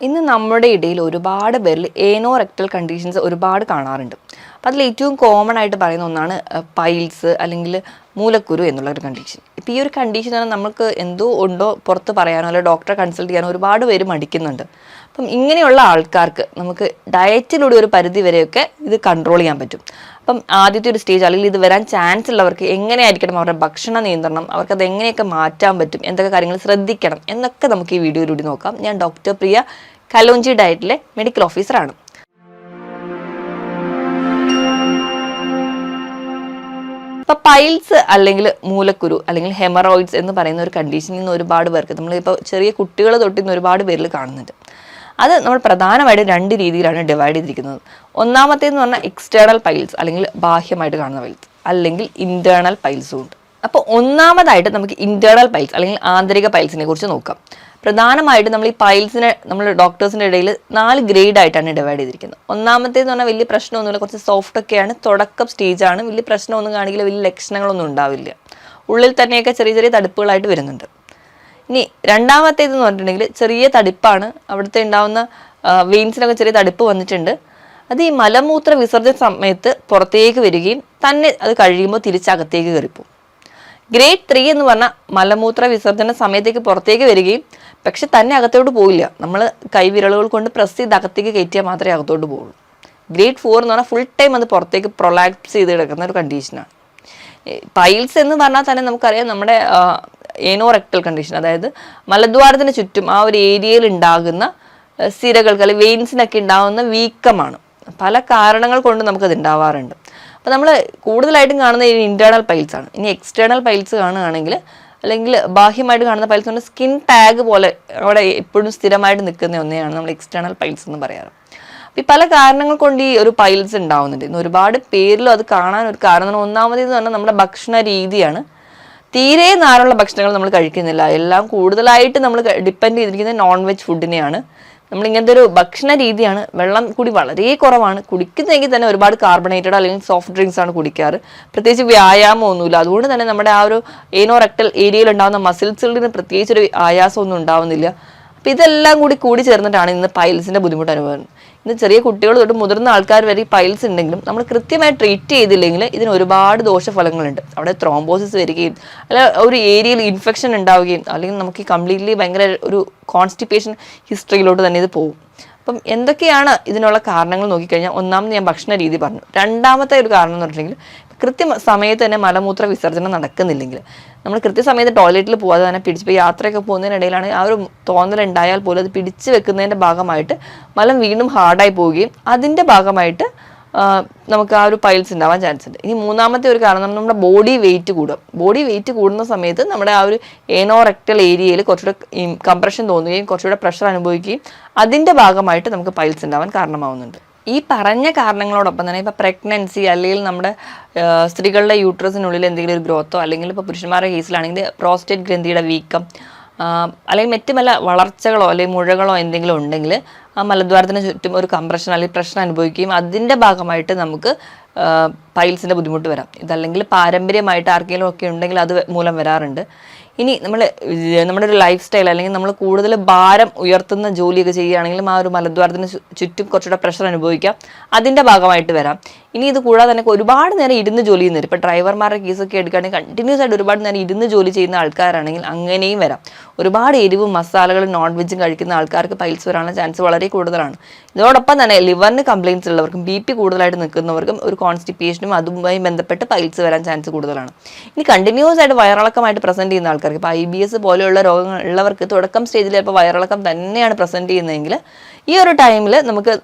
ഇന്ന് നമ്മുടെ ഇടയിൽ ഒരുപാട് പേരിൽ ഏനോറെക്ടൽ കണ്ടീഷൻസ് ഒരുപാട് കാണാറുണ്ട്. അപ്പം അതിൽ ഏറ്റവും കോമൺ ആയിട്ട് പറയുന്ന ഒന്നാണ് പൈൽസ് അല്ലെങ്കിൽ മൂലക്കുരു എന്നുള്ള ഒരു കണ്ടീഷൻ. ഇപ്പം ഈ ഒരു കണ്ടീഷൻ നമുക്ക് എന്തോ ഉണ്ടോ പുറത്ത് പറയാനോ അല്ലെങ്കിൽ ഡോക്ടറെ കൺസൾട്ട് ചെയ്യാനോ ഒരുപാട് പേര് മടിക്കുന്നുണ്ട്. അപ്പം ഇങ്ങനെയുള്ള ആൾക്കാർക്ക് നമുക്ക് ഡയറ്റിലൂടെ ഒരു പരിധി വരെയൊക്കെ ഇത് കൺട്രോൾ ചെയ്യാൻ പറ്റും. അപ്പം ആദ്യത്തെ ഒരു സ്റ്റേജ് അല്ലെങ്കിൽ ഇത് വരാൻ ചാൻസ് ഉള്ളവർക്ക് എങ്ങനെയായിരിക്കണം അവരുടെ ഭക്ഷണ നിയന്ത്രണം, അവർക്കത് എങ്ങനെയൊക്കെ മാറ്റാൻ പറ്റും, എന്തൊക്കെ കാര്യങ്ങൾ ശ്രദ്ധിക്കണം എന്നൊക്കെ നമുക്ക് ഈ വീഡിയോയിലൂടെ നോക്കാം. ഞാൻ ഡോക്ടർ പ്രിയ, കലോഞ്ചി ഡയറ്റിലെ മെഡിക്കൽ ഓഫീസറാണ്. ഇപ്പം പൈൽസ് അല്ലെങ്കിൽ മൂലക്കുരു അല്ലെങ്കിൽ ഹെമറോയിഡ്സ് എന്ന് പറയുന്ന ഒരു കണ്ടീഷനിൽ നിന്ന് ഒരുപാട് പേർക്ക് നമ്മളിപ്പോൾ ചെറിയ കുട്ടികൾ തൊട്ട് ഇന്ന് ഒരുപാട് പേരിൽ കാണുന്നുണ്ട്. അത് നമ്മൾ പ്രധാനമായിട്ട് രണ്ട് രീതിയിലാണ് ഡിവൈഡ് ചെയ്തിരിക്കുന്നത്. ഒന്നാമത്തേന്ന് പറഞ്ഞാൽ എക്സ്റ്റേണൽ പൈൽസ് അല്ലെങ്കിൽ ബാഹ്യമായിട്ട് കാണുന്ന പൈൽസ്, അല്ലെങ്കിൽ ഇന്റേണൽ പൈൽസും ഉണ്ട്. അപ്പോൾ ഒന്നാമതായിട്ട് നമുക്ക് ഇന്റേണൽ പൈൽസ് അല്ലെങ്കിൽ ആന്തരിക പൈൽസിനെ കുറിച്ച് നോക്കാം. പ്രധാനമായിട്ട് നമ്മൾ ഈ പൈൽസിനെ നമ്മൾ ഡോക്ടേഴ്സിൻ്റെ ഇടയിൽ 4 ഗ്രേഡ് ആയിട്ടാണ് ഡിവൈഡ് ചെയ്തിരിക്കുന്നത്. ഒന്നാമത്തേന്ന് പറഞ്ഞാൽ വലിയ പ്രശ്നമൊന്നുമില്ല, കുറച്ച് സോഫ്റ്റ് ഒക്കെയാണ്, തുടക്കം സ്റ്റേജാണ്, വലിയ പ്രശ്നമൊന്നും കാണിക്കില്ല, വലിയ ലക്ഷണങ്ങളൊന്നും ഉണ്ടാവില്ല, ഉള്ളിൽ തന്നെയൊക്കെ ചെറിയ ചെറിയ തടുപ്പുകളായിട്ട് വരുന്നുണ്ട്. ഇനി രണ്ടാമത്തേതെന്ന് പറഞ്ഞിട്ടുണ്ടെങ്കിൽ ചെറിയ തടിപ്പാണ്, അവിടുത്തെ ഉണ്ടാവുന്ന വെയിൻസിനൊക്കെ ചെറിയ തടിപ്പ് വന്നിട്ടുണ്ട്. അത് ഈ മലമൂത്ര വിസർജന സമയത്ത് പുറത്തേക്ക് വരികയും തന്നെ അത് കഴിയുമ്പോൾ തിരിച്ചകത്തേക്ക് കയറിപ്പോവും. ഗ്രേഡ് 3 എന്ന് പറഞ്ഞാൽ മലമൂത്ര വിസർജന സമയത്തേക്ക് പുറത്തേക്ക് വരികയും പക്ഷെ തന്നെ അകത്തോട്ട് പോവില്ല, നമ്മൾ കൈവിരലുകൾ കൊണ്ട് പ്രസ് ചെയ്ത് അകത്തേക്ക് കയറ്റിയാൽ മാത്രമേ അകത്തോട്ട് പോവുള്ളൂ. ഗ്രേഡ് 4 എന്ന് പറഞ്ഞാൽ ഫുൾ ടൈം അത് പുറത്തേക്ക് പ്രൊലാക്സ് ചെയ്ത് കിടക്കുന്ന ഒരു കണ്ടീഷനാണ്. പൈൽസ് എന്ന് പറഞ്ഞാൽ തന്നെ നമുക്കറിയാം നമ്മുടെ ഏനോറെക്ടൽ കണ്ടീഷൻ, അതായത് മലദ്വാരത്തിന് ചുറ്റും ആ ഒരു ഏരിയയിൽ ഉണ്ടാകുന്ന സിരകൾക്ക് അല്ലെങ്കിൽ വെയിൻസിനൊക്കെ ഉണ്ടാകുന്ന വീക്കമാണ്. പല കാരണങ്ങൾ കൊണ്ട് നമുക്കത് ഉണ്ടാവാറുണ്ട്. അപ്പോൾ നമ്മൾ കൂടുതലായിട്ടും കാണുന്ന ഈ ഇന്റേണൽ പൈൽസ് ആണ്. ഇനി എക്സ്റ്റേണൽ പൈൽസ് കാണുകയാണെങ്കിൽ അല്ലെങ്കിൽ ബാഹ്യമായിട്ട് കാണുന്ന പൈൽസ് കൊണ്ട് സ്കിൻ ടാഗ് പോലെ അവിടെ എപ്പോഴും സ്ഥിരമായിട്ട് നിൽക്കുന്ന ഒന്നെയാണ് നമ്മൾ എക്സ്റ്റേണൽ പൈൽസ് എന്ന് പറയാറ്. അപ്പോൾ ഈ പല കാരണങ്ങൾ കൊണ്ട് ഈ ഒരു പൈൽസ് ഉണ്ടാവുന്നുണ്ട്. ഇന്ന് ഒരുപാട് പേരിലും അത് കാണാൻ ഒരു കാരണം ഒന്നാമതെന്ന് പറഞ്ഞാൽ നമ്മുടെ ഭക്ഷണ രീതിയാണ്. തീരെ നാരുള്ള ഭക്ഷണങ്ങൾ നമ്മൾ കഴിക്കുന്നില്ല, എല്ലാം കൂടുതലായിട്ട് നമ്മൾ ഡിപ്പെൻഡ് ചെയ്തിരിക്കുന്നത് നോൺ വെജ് ഫുഡിനെയാണ്. നമ്മളിങ്ങനത്തെ ഒരു ഭക്ഷണ രീതിയാണ്. വെള്ളം കൂടി വളരെ കുറവാണ്, കുടിക്കുന്നെങ്കിൽ തന്നെ ഒരുപാട് കാർബണേറ്റഡ് അല്ലെങ്കിൽ സോഫ്റ്റ് ഡ്രിങ്ക്സ് ആണ് കുടിക്കാറ്. പ്രത്യേകിച്ച് വ്യായാമമൊന്നുമില്ല, അതുകൊണ്ട് തന്നെ നമ്മുടെ ആ ഒരു ഏനോറെക്ടൽ ഏരിയയിൽ ഉണ്ടാകുന്ന മസിൽസുകളിന് പ്രത്യേകിച്ചൊരു ആയാസമൊന്നും ഉണ്ടാവുന്നില്ല. അപ്പം ഇതെല്ലാം കൂടി ചേർന്നിട്ടാണ് ഇന്ന് പൈൽസിൻ്റെ ബുദ്ധിമുട്ട് അനുഭവം. ഇന്ന് ചെറിയ കുട്ടികൾ തൊട്ട് മുതിർന്ന ആൾക്കാർ വരെ ഈ പൈൽസ് ഉണ്ടെങ്കിലും നമ്മൾ കൃത്യമായി ട്രീറ്റ് ചെയ്തില്ലെങ്കിൽ ഇതിന് ഒരുപാട് ദോഷഫലങ്ങളുണ്ട്. അവിടെ ത്രോംബോസിസ് വരികയും അല്ല ഒരു ഏരിയയിൽ ഇൻഫെക്ഷൻ ഉണ്ടാവുകയും അല്ലെങ്കിൽ നമുക്ക് കംപ്ലീറ്റ്ലി ഭയങ്കര ഒരു കോൺസ്റ്റിപ്പേഷൻ ഹിസ്റ്ററിയിലോട്ട് തന്നെ ഇത് പോകും. അപ്പം എന്തൊക്കെയാണ് ഇതിനുള്ള കാരണങ്ങൾ നോക്കിക്കഴിഞ്ഞാൽ ഒന്നാമത് ഞാൻ ഭക്ഷണ രീതി പറഞ്ഞു. രണ്ടാമത്തെ ഒരു കാരണം എന്ന് പറഞ്ഞിട്ടുണ്ടെങ്കിൽ സമയത്ത് തന്നെ മലമൂത്ര വിസർജനം നടക്കുന്നില്ലെങ്കിൽ, നമ്മൾ കൃത്യസമയത്ത് ടോയ്ലറ്റിൽ പോകാതെ തന്നെ പിടിച്ച് യാത്രയൊക്കെ പോകുന്നതിനിടയിലാണ് ആ ഒരു തോന്നലുണ്ടായാൽ പോലും അത് പിടിച്ചു വെക്കുന്നതിൻ്റെ ഭാഗമായിട്ട് മലം വീണ്ടും ഹാർഡായി പോവുകയും അതിൻ്റെ ഭാഗമായിട്ട് നമുക്ക് ആ ഒരു പൈൽസ് ഉണ്ടാവാൻ ചാൻസ് ഉണ്ട്. ഇനി മൂന്നാമത്തെ ഒരു കാരണം നമ്മുടെ ബോഡി വെയിറ്റ് കൂടും. ബോഡി വെയിറ്റ് കൂടുന്ന സമയത്ത് നമ്മുടെ ആ ഒരു ഏനോറെക്ടൽ ഏരിയയിൽ കുറച്ചുകൂടെ കംപ്രഷൻ തോന്നുകയും കുറച്ചുകൂടെ പ്രഷർ അനുഭവിക്കുകയും അതിൻ്റെ ഭാഗമായിട്ട് നമുക്ക് പൈൽസ് ഉണ്ടാവാൻ കാരണമാവുന്നുണ്ട്. ഈ പറഞ്ഞ കാരണങ്ങളോടൊപ്പം തന്നെ ഇപ്പോൾ പ്രഗ്നൻസി അല്ലെങ്കിൽ നമ്മുടെ സ്ത്രീകളുടെ യൂട്രസിനുള്ളിൽ എന്തെങ്കിലും ഒരു ഗ്രോത്തോ അല്ലെങ്കിൽ ഇപ്പോൾ പുരുഷന്മാരുടെ കേസിലാണെങ്കിൽ പ്രോസ്റ്റേറ്റ് ഗ്രന്ഥിയുടെ വീക്കം അല്ലെങ്കിൽ മറ്റ് പല വളർച്ചകളോ അല്ലെങ്കിൽ മുഴകളോ എന്തെങ്കിലും ഉണ്ടെങ്കിൽ ആ മലദ്വാരത്തിന് ചുറ്റും ഒരു കംപ്രഷൻ അല്ലെങ്കിൽ പ്രശ്നം അനുഭവിക്കുകയും അതിൻ്റെ ഭാഗമായിട്ട് നമുക്ക് പൈൽസിൻ്റെ ബുദ്ധിമുട്ട് വരാം. ഇതല്ലെങ്കിൽ പാരമ്പര്യമായിട്ട് ആർക്കെങ്കിലും ഒക്കെ ഉണ്ടെങ്കിൽ അത് മൂലം വരാറുണ്ട്. ഇനി നമ്മുടെ ഒരു ലൈഫ് സ്റ്റൈൽ അല്ലെങ്കിൽ നമ്മൾ കൂടുതൽ ഭാരം ഉയർത്തുന്ന ജോലിയൊക്കെ ചെയ്യുകയാണെങ്കിലും ആ ഒരു മലദ്വാരത്തിന് ചുറ്റും കുറച്ചുകൂടെ പ്രഷർ അനുഭവിക്കാം, അതിൻ്റെ ഭാഗമായിട്ട് വരാം. ഇനി ഇത് കൂടാതെ തന്നെ ഒരുപാട് നേരം ഇരുന്ന് ജോലി ചെയ്യുന്നവർ, ഇപ്പോൾ ഡ്രൈവർമാരുടെ കേസൊക്കെ എടുക്കുകയാണെങ്കിൽ കണ്ടിന്യൂസ് ആയിട്ട് ഒരുപാട് നേരം ഇരുന്ന് ജോലി ചെയ്യുന്ന ആൾക്കാരാണെങ്കിൽ അങ്ങനെയും വരാം. ഒരുപാട് എരിവും മസാലകളും നോൺ വെജും കഴിക്കുന്ന ആൾക്കാർക്ക് പൈൽസ് വരാനുള്ള ചാൻസ് വളരെ കൂടുതലാണ്. ഇതോടൊപ്പം തന്നെ ലിവറിന് കംപ്ലയിൻസ് ഉള്ളവർക്കും BP കൂടുതലായിട്ട് നിൽക്കുന്നവർക്കും ഒരു കോൺസ്റ്റിപ്പേഷനും അതുമായി ബന്ധപ്പെട്ട് പൈൽസ് വരാൻ ചാൻസ് കൂടുതലാണ്. ഇനി കണ്ടിന്യൂസ് ആയിട്ട് വയറിളക്കമായിട്ട് പ്രസന്റ് ചെയ്യുന്ന ആൾക്കാർക്ക്, ഇപ്പോൾ IBS പോലെയുള്ള രോഗങ്ങൾ ഉള്ളവർക്ക് തുടക്കം സ്റ്റേജിൽ ഇപ്പോൾ വയറിളക്കം തന്നെയാണ് പ്രസന്റ് ചെയ്യുന്നതെങ്കിൽ ഈ ഒരു ടൈമിൽ നമുക്ക്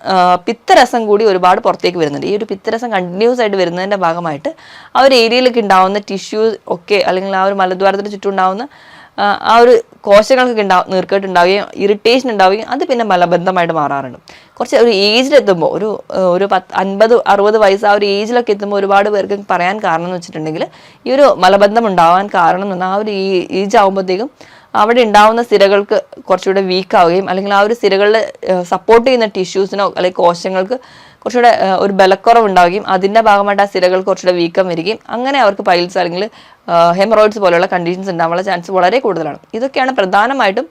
പിത്തരസം കൂടി ഒരുപാട് പുറത്തേക്ക് വരുന്നുണ്ട്. ഈ ഒരു പിത്തരസം കണ്ടിന്യൂസ് ആയിട്ട് വരുന്നതിൻ്റെ ഭാഗമായിട്ട് ആ ഒരു ഏരിയയിലേക്ക് ഉണ്ടാവുന്ന ടിഷ്യൂസ് ഒക്കെ അല്ലെങ്കിൽ ആ ഒരു മലദ്വാരത്തിന് ചുറ്റും ഉണ്ടാവുന്ന ആ ഒരു കോശങ്ങൾക്ക് നീർക്കെട്ട് ഉണ്ടാവുകയും ഇറിറ്റേഷൻ ഉണ്ടാവുകയും അത് പിന്നെ മലബന്ധമായിട്ട് മാറാറുണ്ട്. കുറച്ച് ഒരു ഏജിലെത്തുമ്പോൾ ഒരു 50-60 വയസ്സ് ആ ഒരു ഏജിലൊക്കെ എത്തുമ്പോൾ ഒരുപാട് പേർക്ക് പറയാൻ കാരണം എന്ന് വെച്ചിട്ടുണ്ടെങ്കിൽ ഈ ഒരു മലബന്ധം ഉണ്ടാവാൻ കാരണം എന്ന് പറഞ്ഞാൽ ആ ഒരു ഏജ് ആകുമ്പോഴത്തേക്കും അവിടെ ഉണ്ടാവുന്ന സിരകൾക്ക് കുറച്ചുകൂടെ വീക്ക് ആവുകയും അല്ലെങ്കിൽ ആ ഒരു സിരകളിൽ സപ്പോർട്ട് ചെയ്യുന്ന ടിഷ്യൂസിനോ അല്ലെങ്കിൽ കോശങ്ങൾക്ക് കുറച്ചുകൂടെ ഒരു ബലക്കുറവ് ഉണ്ടാവുകയും അതിൻ്റെ ഭാഗമായിട്ട് ആ സിരകൾക്ക് കുറച്ചുകൂടെ വീക്കം വരികയും അങ്ങനെ അവർക്ക് പൈൽസ് അല്ലെങ്കിൽ ഹെമറോയിഡ്സ് പോലെയുള്ള കണ്ടീഷൻസ് ഉണ്ടാവാനുള്ള ചാൻസ് വളരെ കൂടുതലാണ്. ഇതൊക്കെയാണ് പ്രധാനമായിട്ടും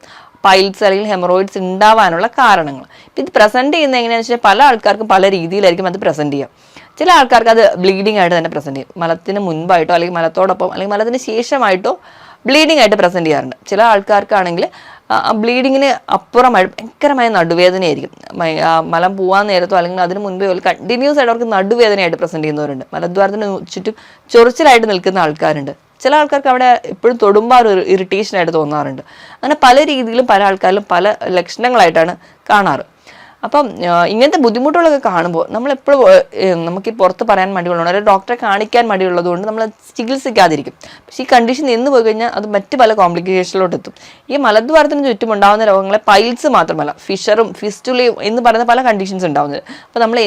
പൈൽസ് അല്ലെങ്കിൽ ഹെമറോയിഡ്സ് ഉണ്ടാവാനുള്ള കാരണങ്ങൾ. ഇത് പ്രസന്റ് ചെയ്യുന്നത് എങ്ങനെയാണെന്ന് വെച്ചാൽ പല ആൾക്കാർക്കും പല രീതിയിലായിരിക്കും അത് പ്രസന്റ് ചെയ്യുക. ചില ആൾക്കാർക്ക് അത് ബ്ലീഡിംഗ് ആയിട്ട് തന്നെ പ്രസന്റ് ചെയ്യും. മലത്തിന് മുൻപായിട്ടോ അല്ലെങ്കിൽ മലത്തോടൊപ്പം അല്ലെങ്കിൽ മലത്തിന് ശേഷമായിട്ടോ ബ്ലീഡിംഗ് ആയിട്ട് പ്രസന്റ് ചെയ്യാറുണ്ട്. ചില ആൾക്കാർക്കാണെങ്കിൽ ബ്ലീഡിങ്ങിന് അപ്പുറമായിട്ട് ഭയങ്കരമായ നടുവേദനയായിരിക്കും. മലം പോകാൻ നേരത്തോ അല്ലെങ്കിൽ അതിന് മുൻപേ കണ്ടിന്യൂസ് ആയിട്ട് അവർക്ക് നടുവേദനയായിട്ട് പ്രസന്റ് ചെയ്യുന്നവരുണ്ട്. മലദ്വാരത്തിന് ചുറ്റും ചൊറിച്ചിലായിട്ട് നിൽക്കുന്ന ആൾക്കാരുണ്ട്. ചില ആൾക്കാർക്ക് അവിടെ എപ്പോഴും തൊടുമ്പോൾ ഒരു ഇറിറ്റേഷൻ ആയിട്ട് തോന്നാറുണ്ട്. അങ്ങനെ പല രീതിയിലും പല ആൾക്കാരിലും പല ലക്ഷണങ്ങളായിട്ടാണ് കാണാറ്. അപ്പം ഇങ്ങനത്തെ ബുദ്ധിമുട്ടുകളൊക്കെ കാണുമ്പോൾ നമ്മളെപ്പോഴും നമുക്ക് ഈ പുറത്ത് പറയാൻ മടിയുള്ളതാണ്, ഒരു ഡോക്ടറെ കാണിക്കാൻ മടിയുള്ളത് കൊണ്ട് നമ്മൾ ചികിത്സിക്കാതിരിക്കും. പക്ഷേ ഈ കണ്ടീഷൻ നിന്ന് പോയി കഴിഞ്ഞാൽ അത് മറ്റ് പല കോംപ്ലിക്കേഷനിലോട്ട് എത്തും. ഈ മലദ്വാരത്തിന് ചുറ്റും ഉണ്ടാകുന്ന രോഗങ്ങളെ പൈൽസ് മാത്രമല്ല ഫിഷറും ഫിസ്റ്റുലയും എന്ന് പറയുന്ന പല കണ്ടീഷൻസ് ഉണ്ടാകുന്നത്. അപ്പോൾ നമ്മൾ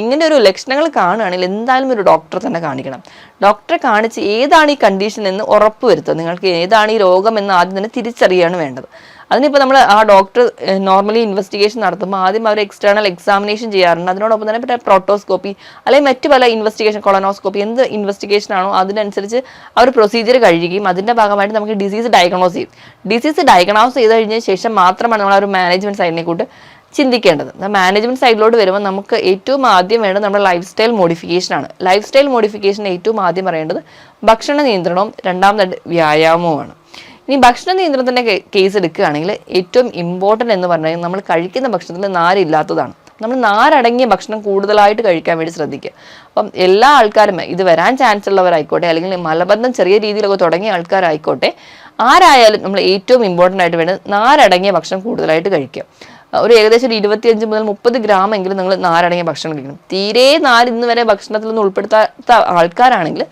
ഇങ്ങനെ ഒരു ലക്ഷണങ്ങൾ കാണുകയാണെങ്കിൽ എന്തായാലും ഒരു ഡോക്ടറെ തന്നെ കാണിക്കണം. ഡോക്ടറെ കാണിച്ച് ഏതാണ് ഈ കണ്ടീഷൻ എന്ന് ഉറപ്പ് വരുത്തുക. നിങ്ങൾക്ക് ഏതാണ് ഈ രോഗം എന്ന് ആദ്യം തന്നെ തിരിച്ചറിയാണ് വേണ്ടത്. അതിനിപ്പോൾ നമ്മൾ ആ ഡോക്ടർ നോർമലി ഇൻവെസ്റ്റിഗേഷൻ നടത്തുമ്പോൾ ആദ്യം അവർ എക്സ്റ്റേണൽ എക്സാമിനേഷൻ ചെയ്യാറുണ്ട്. അതിനോടൊപ്പം തന്നെ പ്രോട്ടോസ്കോപ്പി അല്ലെങ്കിൽ മറ്റു പല ഇൻവെസ്റ്റിഗേഷൻ, കൊളനോസ്കോപ്പി, എന്ത് ഇൻവെസ്റ്റിഗേഷൻ ആണോ അതിനനുസരിച്ച് അവർ പ്രൊസീജിയർ കഴിയുകയും അതിൻ്റെ ഭാഗമായിട്ട് നമുക്ക് ഡിസീസ് ഡയഗ്നോസ് ചെയ്യും. ഡിസീസ് ഡയഗ്നോസ് ചെയ്ത് കഴിഞ്ഞ ശേഷം മാത്രമാണ് നമ്മൾ ആ ഒരു മാനേജ്മെൻറ്റ് സൈഡിനെ കൂട്ട് ചിന്തിക്കേണ്ടത്. മാനേജ്മെൻറ്റ് സൈഡിലോട്ട് വരുമ്പോൾ നമുക്ക് ഏറ്റവും ആദ്യം വേണ്ടത് നമ്മുടെ ലൈഫ് സ്റ്റൈൽ മോഡിഫിക്കേഷനാണ്. ലൈഫ് സ്റ്റൈൽ മോഡിഫിക്കേഷൻ ഏറ്റവും ആദ്യം പറയേണ്ടത് ഭക്ഷണ നിയന്ത്രണവും രണ്ടാമതായിട്ട് വ്യായാമവുമാണ്. ഇനി ഭക്ഷണ നിയന്ത്രണത്തിൻ്റെ കേസ് എടുക്കുകയാണെങ്കിൽ ഏറ്റവും ഇമ്പോർട്ടൻ്റ് എന്ന് പറഞ്ഞാൽ നമ്മൾ കഴിക്കുന്ന ഭക്ഷണത്തിൽ നാരില്ലാത്തതാണ്. നമ്മൾ നാരടങ്ങിയ ഭക്ഷണം കൂടുതലായിട്ട് കഴിക്കാൻ വേണ്ടി ശ്രദ്ധിക്കുക. അപ്പം എല്ലാ ആൾക്കാരും ഇത് വരാൻ ചാൻസ് ഉള്ളവരായിക്കോട്ടെ അല്ലെങ്കിൽ മലബന്ധം ചെറിയ രീതിയിലൊക്കെ തുടങ്ങിയ ആൾക്കാരായിക്കോട്ടെ, ആരായാലും നമ്മൾ ഏറ്റവും ഇമ്പോർട്ടൻ്റ് ആയിട്ട് വേണ്ടത് നാരടങ്ങിയ ഭക്ഷണം കൂടുതലായിട്ട് കഴിക്കുക. ഒരു ഏകദേശം 25 മുതൽ 30 ഗ്രാം എങ്കിലും നിങ്ങൾ നാരടങ്ങിയ ഭക്ഷണം കഴിക്കണം. തീരെ നാര് ഇന്ന് വരെ ഭക്ഷണത്തിൽ നിന്ന് ഉൾപ്പെടുത്താത്ത ആൾക്കാരാണെങ്കിൽ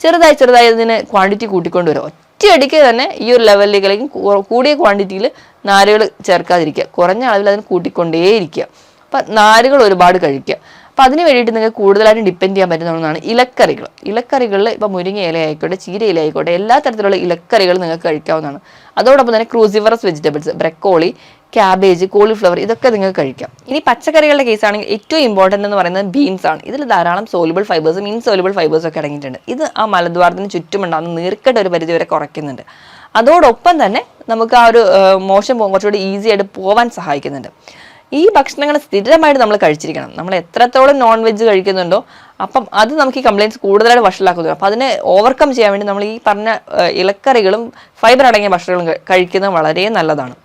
ചെറുതായി അതിന് ക്വാണ്ടിറ്റി കൂട്ടിക്കൊണ്ടുവരും. ഒറ്റയടിക്ക് തന്നെ ഈ ഒരു ലെവലിലേക്ക് അല്ലെങ്കിൽ കൂടിയ ക്വാണ്ടിറ്റിയിൽ നാരുകൾ ചേർക്കാതിരിക്കുക, കുറഞ്ഞ അളവിൽ അതിന് കൂട്ടിക്കൊണ്ടേയിരിക്കുക. അപ്പം നാരുകൾ ഒരുപാട് കഴിക്കുക. അപ്പം അതിന് വേണ്ടിയിട്ട് നിങ്ങൾക്ക് കൂടുതലായിട്ട് ഡിപ്പെൻഡ് ചെയ്യാൻ പറ്റുന്ന ഒന്നാണ് ഇലക്കറികൾ. ഇലക്കറികളിൽ ഇപ്പോൾ മുരിങ്ങ ഇല ആയിക്കോട്ടെ, ചീര ഇല ആയിക്കോട്ടെ, എല്ലാ തരത്തിലുള്ള ഇലക്കറികൾ നിങ്ങൾക്ക് കഴിക്കാവുന്നതാണ്. അതോടൊപ്പം തന്നെ cruciferous vegetables, broccoli, cabbage, cauliflower ഇതൊക്കെ നിങ്ങൾക്ക് കഴിക്കാം. ഇനി പച്ചക്കറികളുടെ കേസാണെങ്കിൽ ഏറ്റവും ഇമ്പോർട്ടൻ്റ് എന്ന് പറയുന്നത് ബീൻസ് ആണ്. ഇതിൽ ധാരാളം സോലുബിൾ ഫൈബേഴ്സും ഇൻസോലുബിൾ ഫൈബേഴ്സും ഒക്കെ അടങ്ങിയിട്ടുണ്ട്. ഇത് ആ മലദ്വാരത്തിന് ചുറ്റുമുണ്ടാകുന്ന നീർക്കെട്ട് ഒരു പരിധി വരെ കുറയ്ക്കുന്നുണ്ട്. അതോടൊപ്പം തന്നെ നമുക്ക് ആ ഒരു മോശം കുറച്ചുകൂടി ഈസി ആയിട്ട് പോകാൻ സഹായിക്കുന്നുണ്ട്. ഈ ഭക്ഷണങ്ങൾ സ്ഥിരമായിട്ട് നമ്മൾ കഴിച്ചിരിക്കണം. നമ്മൾ എത്രത്തോളം നോൺ വെജ് കഴിക്കുന്നുണ്ടോ അപ്പം അത് നമുക്ക് ഈ കംപ്ലയിൻസ് കൂടുതലായിട്ട് വഷളാക്കുന്നു. അപ്പം അതിനെ ഓവർകം ചെയ്യാൻ വേണ്ടി നമ്മൾ ഈ പറഞ്ഞ ഇലക്കറികളും ഫൈബർ അടങ്ങിയ ഭക്ഷണങ്ങളും കഴിക്കുന്നത് വളരെ നല്ലതാണ്.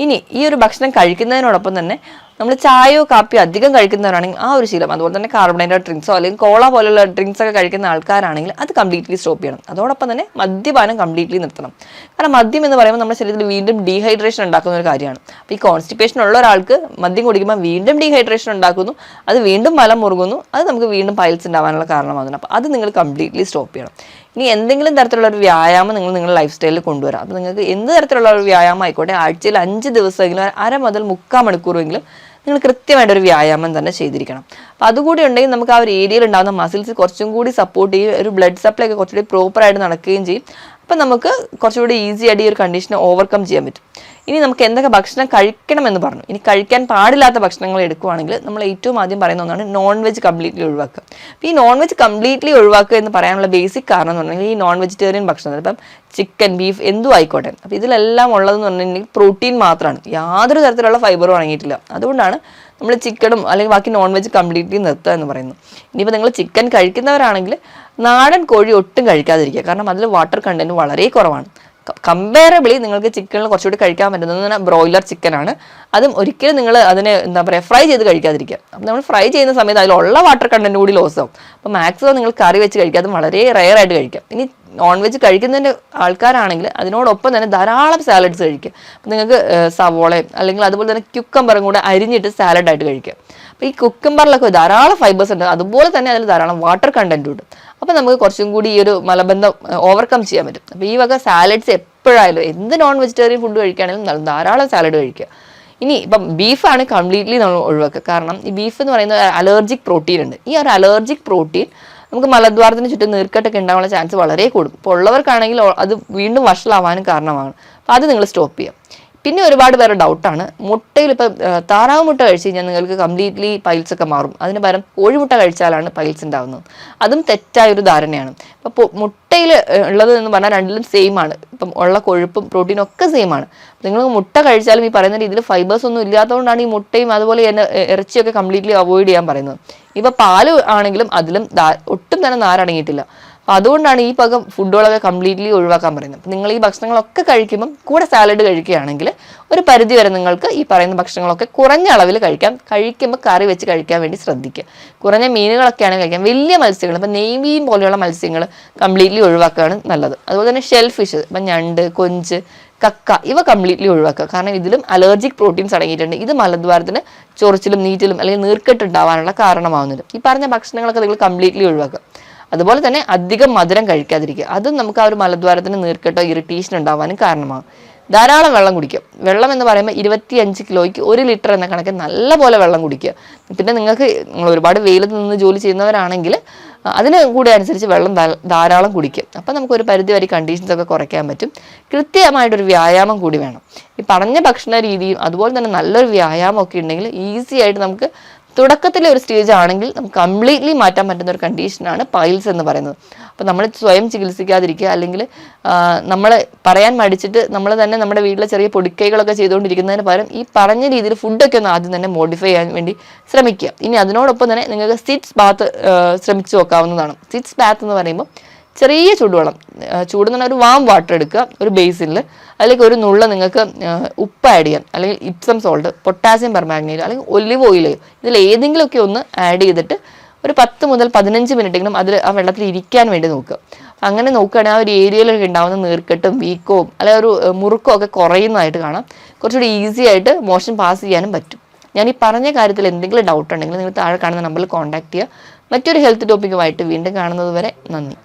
ഇനി ഈ ഒരു ഭക്ഷണം കഴിക്കുന്നതിനോടൊപ്പം തന്നെ നമ്മൾ ചായയോ കാപ്പിയോ അധികം കഴിക്കുന്നവരാണെങ്കിൽ ആ ഒരു ശീലം, അതുപോലെ തന്നെ കാർബണേറ്റഡ് ഡ്രിങ്ക്സോ അല്ലെങ്കിൽ കോള പോലുള്ള ഡ്രിങ്ക്സ് ഒക്കെ കഴിക്കുന്ന ആൾക്കാരാണെങ്കിൽ അത് കംപ്ലീറ്റ്ലി സ്റ്റോപ്പ് ചെയ്യണം. അതോടൊപ്പം തന്നെ മദ്യപാനം കംപ്ലീറ്റ്ലി നിർത്തണം. കാരണം മദ്യം എന്ന് പറയുമ്പോൾ നമ്മുടെ ശരീരത്തിൽ വീണ്ടും ഡീഹൈഡ്രേഷൻ ഉണ്ടാക്കുന്ന ഒരു കാര്യമാണ്. അപ്പോൾ ഈ കോൺസ്റ്റിപ്പേഷൻ ഉള്ള ഒരാൾക്ക് മദ്യം കുടിക്കുമ്പോൾ വീണ്ടും ഡീഹൈഡ്രേഷൻ ഉണ്ടാക്കുന്നു, അത് വീണ്ടും മലം മുറുകുന്നു, അത് നമുക്ക് വീണ്ടും പൈൽസ് ഉണ്ടാവാനുള്ള കാരണമാകുന്നു. അപ്പോൾ അത് നിങ്ങൾ കംപ്ലീറ്റ്ലി സ്റ്റോപ്പ് ചെയ്യണം. ഇനി എന്തെങ്കിലും തരത്തിലുള്ള ഒരു വ്യായാമം നിങ്ങളുടെ ലൈഫ് സ്റ്റൈലിൽ കൊണ്ടുവരാം. അപ്പോൾ നിങ്ങൾക്ക് എന്ത് തരത്തിലുള്ള ഒരു വ്യായാമം ആയിക്കോട്ടെ, ആഴ്ചയിൽ 5 ദിവസമെങ്കിലും 1/2 മുതൽ 3/4 മണിക്കൂറെങ്കിലും നിങ്ങൾ കൃത്യമായിട്ട് ഒരു വ്യായാമം തന്നെ ചെയ്തിരിക്കണം. അപ്പോൾ അതുകൂടി ഉണ്ടെങ്കിൽ നമുക്ക് ആ ഒരു ഏരിയയിൽ ഉണ്ടാകുന്ന മസിൽസ് കുറച്ചും കൂടി സപ്പോർട്ട് ചെയ്യും, ഒരു ബ്ലഡ് സപ്ലൈ ഒക്കെ കുറച്ചുകൂടി പ്രോപ്പറായിട്ട് നടക്കുകയും ചെയ്യും. അപ്പം നമുക്ക് കുറച്ചുകൂടി ഈസി ആയിട്ട് ഈ ഒരു കണ്ടീഷനെ ഓവർകം ചെയ്യാൻ പറ്റും. ഇനി നമുക്ക് എന്തൊക്കെ ഭക്ഷണം കഴിക്കണമെന്ന് പറഞ്ഞു. ഇനി കഴിക്കാൻ പാടില്ലാത്ത ഭക്ഷണങ്ങൾ എടുക്കുകയാണെങ്കിൽ നമ്മൾ ഏറ്റവും ആദ്യം പറയുന്ന ഒന്നാണ് നോൺ വെജ് കംപ്ലീറ്റ്ലി ഒഴിവാക്കുക. അപ്പോൾ ഈ നോൺ വെജ് കംപ്ലീറ്റ്ലി ഒഴിവാക്കുക എന്ന് പറയാനുള്ള ബേസിക് കാരണം എന്ന് പറഞ്ഞാൽ ഈ നോൺ വെജിറ്റേറിയൻ ഭക്ഷണം, ഇപ്പം ചിക്കൻ, ബീഫ് എന്തും ആയിക്കോട്ടെ, അപ്പോൾ ഇതിലെല്ലാം ഉള്ളതെന്ന് പറഞ്ഞിട്ടുണ്ടെങ്കിൽ പ്രോട്ടീൻ മാത്രമാണ്, യാതൊരു തരത്തിലുള്ള ഫൈബറും അടങ്ങിയിട്ടില്ല. അതുകൊണ്ടാണ് നമ്മൾ ചിക്കനും അല്ലെങ്കിൽ ബാക്കി നോൺ വെജ് കംപ്ലീറ്റ്ലി നിർത്തുക എന്ന് പറയുന്നത്. ഇനിയിപ്പോൾ നിങ്ങൾ ചിക്കൻ കഴിക്കുന്നവരാണെങ്കിൽ നാടൻ കോഴി ഒട്ടും കഴിക്കാതിരിക്കുക. കാരണം അതിൽ വാട്ടർ കണ്ടന്റ് വളരെ കുറവാണ്. കമ്പയറബിളി നിങ്ങൾക്ക് ചിക്കനിൽ കുറച്ചുകൂടി കഴിക്കാൻ പറ്റുന്നത് ബ്രോയിലർ ചിക്കനാണ്. അതും ഒരിക്കലും നിങ്ങൾ അതിനെ എന്താ പറയുക ഫ്രൈ ചെയ്ത് കഴിക്കാതിരിക്കുക. അപ്പം നമ്മൾ ഫ്രൈ ചെയ്യുന്ന സമയത്ത് അതിലുള്ള വാട്ടർ കണ്ടന്റ് കൂടി ലോസ് ആവും. അപ്പോൾ മാക്സിമം നിങ്ങൾ കറി വെച്ച് കഴിക്കുക, അത് വളരെ റെയർ ആയിട്ട് കഴിക്കാം. ഇനി നോൺ വെജ് കഴിക്കുന്നതിൻ്റെ ആൾക്കാരാണെങ്കിൽ അതിനോടൊപ്പം തന്നെ ധാരാളം സാലഡ്സ് കഴിക്കുക. അപ്പം നിങ്ങൾക്ക് സവോളയും അല്ലെങ്കിൽ അതുപോലെ തന്നെ ക്യുക്കമ്പറും കൂടെ അരിഞ്ഞിട്ട് സാലഡായിട്ട് കഴിക്കുക. അപ്പോൾ ഈ കുക്കമ്പറിലൊക്കെ ധാരാളം ഫൈബേഴ്സ് ഉണ്ട്, അതുപോലെ തന്നെ അതിൽ ധാരാളം വാട്ടർ കണ്ടന്റും ഉണ്ട്. അപ്പോൾ നമുക്ക് കുറച്ചും കൂടി ഈ ഒരു മലബന്ധം ഓവർകം ചെയ്യാൻ പറ്റും. അപ്പോൾ ഈ വക സാലഡ്സ് എപ്പോഴായാലും എന്ത് നോൺ വെജിറ്റേറിയൻ ഫുഡ് കഴിക്കുകയാണെങ്കിലും ധാരാളം സാലഡ് കഴിക്കുക. ഇനി ഇപ്പം ബീഫാണ് കംപ്ലീറ്റ്ലി നമ്മൾ ഒഴിവാക്കുക. കാരണം ഈ ബീഫ് എന്ന് പറയുന്നത് അലർജിക് പ്രോട്ടീൻ ഉണ്ട്. ഈ ഒരു അലർജിക് പ്രോട്ടീൻ നമുക്ക് മലദ്വാരത്തിന് ചുറ്റും നീർക്കെട്ടൊക്കെ ഉണ്ടാവാനുള്ള ചാൻസ് വളരെ കൂടും. ഇപ്പോൾ ഉള്ളവർക്കാണെങ്കിൽ അത് വീണ്ടും വഷളാവാനും കാരണമാണ്. അപ്പോൾ അത് നിങ്ങൾ സ്റ്റോപ്പ് ചെയ്യുക. പിന്നെ ഒരുപാട് പേരുടെ ഡൗട്ടാണ് മുട്ടയിൽ ഇപ്പം താറാവ് മുട്ട കഴിച്ച് കഴിഞ്ഞാൽ നിങ്ങൾക്ക് കംപ്ലീറ്റ്ലി പൈൽസ് ഒക്കെ മാറും, അതിന് പകരം കോഴിമുട്ട കഴിച്ചാലാണ് പൈൽസ് ഉണ്ടാവുന്നത്. അതും തെറ്റായൊരു ധാരണയാണ്. അപ്പോൾ മുട്ടയിൽ ഉള്ളത് എന്ന് പറഞ്ഞാൽ രണ്ടിലും സെയിം ആണ്. ഇപ്പം ഉള്ള കൊഴുപ്പും പ്രോട്ടീനും ഒക്കെ സെയിം ആണ്. നിങ്ങൾ മുട്ട കഴിച്ചാലും ഈ പറയുന്ന രീതിയിൽ ഫൈബേഴ്സ് ഒന്നും ഇല്ലാത്തതുകൊണ്ടാണ് ഈ മുട്ടയും അതുപോലെ തന്നെ ഇറച്ചിയൊക്കെ കംപ്ലീറ്റ്ലി അവോയ്ഡ് ചെയ്യാൻ പറയുന്നത്. ഇപ്പം പാല് ആണെങ്കിലും അതിലും ഒട്ടും തന്നെ നാരടങ്ങിയിട്ടില്ല. അപ്പോൾ അതുകൊണ്ടാണ് ഈ പകം ഫുഡുകളൊക്കെ കംപ്ലീറ്റ്ലി ഒഴിവാക്കാൻ പറയുന്നത്. അപ്പം നിങ്ങൾ ഈ ഭക്ഷണങ്ങളൊക്കെ കഴിക്കുമ്പം കൂടെ സാലഡ് കഴിക്കുകയാണെങ്കിൽ ഒരു പരിധി വരെ നിങ്ങൾക്ക് ഈ പറയുന്ന ഭക്ഷണങ്ങളൊക്കെ കുറഞ്ഞ അളവിൽ കഴിക്കാം. കഴിക്കുമ്പോൾ കറി വെച്ച് കഴിക്കാൻ വേണ്ടി ശ്രദ്ധിക്കുക. കുറഞ്ഞ മീനുകളൊക്കെയാണ് കഴിക്കാം. വലിയ മത്സ്യങ്ങൾ ഇപ്പം നെയ്മീൻ പോലെയുള്ള മത്സ്യങ്ങൾ കംപ്ലീറ്റ്ലി ഒഴിവാക്കുകയാണ് നല്ലത്. അതുപോലെ തന്നെ ഷെൽ ഫിഷ്, ഇപ്പം ഞണ്ട്, കൊഞ്ച്, കക്ക, ഇവ കംപ്ലീറ്റ്ലി ഒഴിവാക്കുക. കാരണം ഇതിലും അലർജിക് പ്രോട്ടീൻസ് അടങ്ങിയിട്ടുണ്ട്. ഇത് മലദ്വാരത്തിന് ചൊറിച്ചിലും നീറ്റിലും അല്ലെങ്കിൽ നീർക്കെട്ട് ഉണ്ടാവാനുള്ള കാരണമാവുന്നത്. ഈ പറഞ്ഞ ഭക്ഷണങ്ങളൊക്കെ നിങ്ങൾ കംപ്ലീറ്റ്ലി ഒഴിവാക്കുക. അതുപോലെ തന്നെ അധികം മധുരം കഴിക്കാതിരിക്കുക. അതും നമുക്ക് ആ ഒരു മലദ്വാരത്തിന് നീർക്കെട്ടോ ഇറിറ്റേഷൻ ഉണ്ടാവാനും കാരണമാകും. ധാരാളം വെള്ളം കുടിക്കുക. വെള്ളം എന്ന് പറയുമ്പോൾ 25 കിലോയ്ക്ക് 1 ലിറ്റർ എന്ന കണക്ക് നല്ല പോലെ വെള്ളം കുടിക്കുക. പിന്നെ നിങ്ങൾ ഒരുപാട് വെയിലത്ത് നിന്ന് ജോലി ചെയ്യുന്നവരാണെങ്കിൽ അതിന് കൂടെ അനുസരിച്ച് വെള്ളം ധാരാളം കുടിക്കുക. അപ്പം നമുക്ക് ഒരു പരിധി വരെ കണ്ടീഷൻസ് ഒക്കെ കുറയ്ക്കാൻ പറ്റും. കൃത്യമായിട്ടൊരു വ്യായാമം കൂടി വേണം. ഈ പറഞ്ഞ ഭക്ഷണ രീതിയും അതുപോലെ തന്നെ നല്ലൊരു വ്യായാമം ഒക്കെ ഉണ്ടെങ്കിൽ ഈസി ആയിട്ട് നമുക്ക് തുടക്കത്തിലെ ഒരു സ്റ്റേജ് ആണെങ്കിൽ നമുക്ക് കംപ്ലീറ്റ്ലി മാറ്റാൻ പറ്റുന്ന ഒരു കണ്ടീഷനാണ് പൈൽസ് എന്ന് പറയുന്നത്. അപ്പോൾ നമ്മൾ സ്വയം ചികിത്സിക്കാതിരിക്കുക, അല്ലെങ്കിൽ നമ്മൾ പറയാൻ മടിച്ചിട്ട് നമ്മൾ തന്നെ നമ്മുടെ വീട്ടിലെ ചെറിയ പൊടിക്കൈകളൊക്കെ ചെയ്തുകൊണ്ടിരിക്കുന്നതിന് പകരം ഈ പറഞ്ഞ രീതിയിൽ ഫുഡൊക്കെ ഒന്ന് ആദ്യം തന്നെ മോഡിഫൈ ചെയ്യാൻ വേണ്ടി ശ്രമിക്കുക. ഇനി അതിനോടൊപ്പം തന്നെ നിങ്ങൾക്ക് സിറ്റ്സ് ബാത്ത് ശ്രമിച്ചു നോക്കാവുന്നതാണ്. സിറ്റ്സ് ബാത്ത് എന്ന് പറയുമ്പോൾ ചെറിയ ചൂടുവെള്ളം, ചൂടെന്ന് പറഞ്ഞാൽ ഒരു വാം വാട്ടർ എടുക്കുക ഒരു ബേസിനിൽ, അതിലേക്ക് ഒരു നുള്ള നിങ്ങൾക്ക് ഉപ്പ് ആഡ് ചെയ്യാം, അല്ലെങ്കിൽ ഇപ്സം സോൾട്ട്, പൊട്ടാസ്യം പെർമാഗ്നേറ്റ്, അല്ലെങ്കിൽ ഒലിവ് ഓയിൽ, ഇതിൽ ഏതെങ്കിലുമൊക്കെ ഒന്ന് ആഡ് ചെയ്തിട്ട് ഒരു 10 മുതൽ 15 മിനിറ്റെങ്കിലും അതിൽ ആ വെള്ളത്തിൽ ഇരിക്കാൻ വേണ്ടി നോക്കുക. അങ്ങനെ നോക്കുകയാണെങ്കിൽ ആ ഒരു ഏരിയയിലൊക്കെ ഉണ്ടാകുന്ന നീർക്കെട്ടും വീക്കവും അല്ലെങ്കിൽ ഒരു മുറുക്കവും ഒക്കെ കുറയുന്നതായിട്ട് കാണാം. കുറച്ചുകൂടി ഈസി ആയിട്ട് മോഷൻ പാസ് ചെയ്യാനും പറ്റും. ഞാൻ ഈ പറഞ്ഞ കാര്യത്തിൽ എന്തെങ്കിലും ഡൗട്ട് ഉണ്ടെങ്കിൽ നിങ്ങൾ താഴെ കാണുന്ന നമ്പറിൽ കോൺടാക്ട് ചെയ്യുക. മറ്റൊരു ഹെൽത്ത് ടോപ്പിക്കുമായിട്ട് വീണ്ടും കാണുന്നത് വരെ നന്ദി.